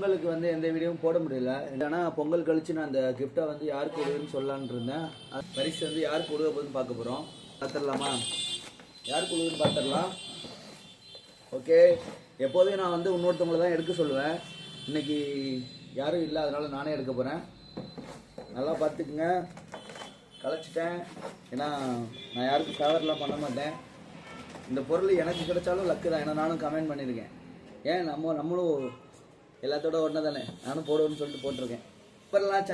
பொங்கலுக்கு வந்து எந்த வீடியோவும் போட முடியல. ஏன்னா பொங்கல் கழிச்சு நான் அந்த கிஃப்டை வந்து யாருக்கு கொடுக்குன்னு சொல்லலான்னு இருந்தேன். பரிசு வந்து யாருக்கு கொடுக்க போகுதுன்னு பார்க்க போகிறோம். பார்த்துடலாமா? யாருக்கு கொடுக்குன்னு பார்த்துடலாம். ஓகே, எப்போதையும் நான் வந்து இன்னொருத்தவங்களை தான் எடுக்க சொல்லுவேன். இன்னைக்கு யாரும் இல்லை, அதனால நானே எடுக்க போகிறேன். நல்லா பார்த்துக்குங்க. கலைச்சிட்டேன், ஏன்னா நான் யாருக்கும் ஃபேவர்லாம் பண்ண மாட்டேன். இந்த பொருள் எனக்கு கிடைச்சாலும் லக்கு தான், ஏன்னா நானும் கமெண்ட் பண்ணியிருக்கேன். ஏன் நம்மளும் எல்லாத்தோட ஒன்றா தானே, நானும் போடுவேன்னு சொல்லிட்டு போட்டிருக்கேன். இப்போல்லாம்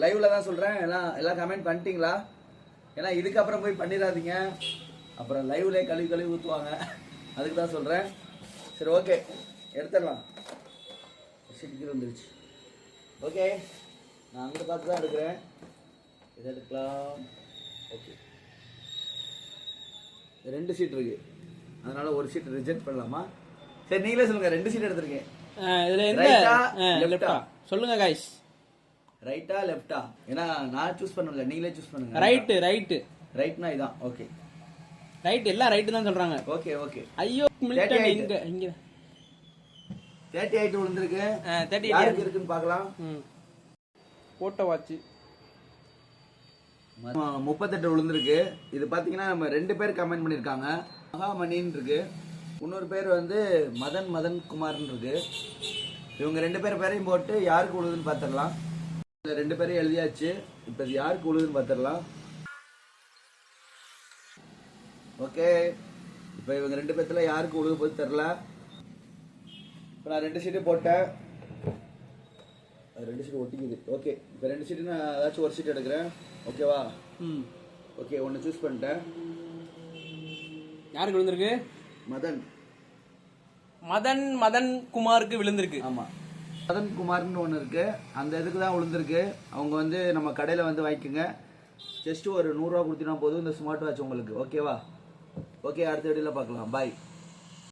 லைவில் தான் சொல்கிறேன், எல்லாம் கமெண்ட் பண்ணிட்டீங்களா? ஏன்னா இதுக்கப்புறம் போய் பண்ணிடாதீங்க, அப்புறம் லைவ்லேயே கழுவி ஊற்றுவாங்க. அதுக்கு தான் சொல்கிறேன். சரி, ஓகே, எடுத்துடலாம். சீக்கிரம் வந்துருச்சு. ஓகே, நான் அங்கே பார்த்து தான் எடுக்கிறேன். இதை எடுக்கலாம். ஓகே, 2 சீட் இருக்கு, அதனால ஒரு சீட் ரிஜெக்ட் பண்ணலாமா? சரி, நீங்களே சொல்லுங்க. 2 சீட் எடுத்திருக்கேன். இதுல லெஃப்டா சொல்லுங்க गाइस. ரைட்டா லெஃப்டா? ஏன்னா நான் சூஸ் பண்ணல, நீங்களே சூஸ் பண்ணுங்க. ரைட்னா இதான். ஓகே, ரைட், எல்லாம் ரைட் தான் சொல்றாங்க. ஓகே. ஐயோ, மில்டன் இங்க 38 விழுந்திருக்கு. 38 யாருக்கு இருக்குன்னு பார்க்கலாம். போட்டோ வாட்ச் 38 விழுந்திருக்கு. இது பாத்தீங்கன்னா நம்ம 2 பேர் கமெண்ட் பண்ணிருக்காங்க. மகாமணின்னு இருக்கு, இன்னொரு பேர் வந்து மதன் குமார்னு இருக்கு. இவங்க 2 பேரையும் போட்டு யாருக்கு விழுதுன்னு பார்த்துடலாம். 2 பேரையும் எழுதியாச்சு. இப்போ இது யாருக்கு விழுதுன்னு பார்த்துடலாம். ஓகே, இப்போ இவங்க 2 பேர்த்துல யாருக்கு விழுது போது தெரில. இப்போ நான் 2 சீட்டு போட்டேன். 2 சீட்டு ஒட்டிக்குது. ஓகே, இப்போ 2 சீட்டு நான் ஏதாச்சும் ஒரு சீட் எடுக்கிறேன். ஓகேவா? ஓகே, ஒன்று சூஸ் பண்ணிட்டேன். யாருக்கு விழுந்திருக்கு? மதன் குமாருக்கு விழுந்திருக்கு. ஆமாம், மதன் குமார்னு ஒன்று இருக்கு, அந்த இதுக்கு தான் விழுந்திருக்கு. அவங்க வந்து நம்ம கடையில் வந்து வாங்கிக்கோங்க. ஜஸ்ட் ஒரு 100 ரூபா கொடுத்தீங்கன்னா போதும் இந்த ஸ்மார்ட் வாட்ச் உங்களுக்கு. ஓகேவா? ஓகே, அடுத்த வீடியோவில் பார்க்கலாம். பாய்.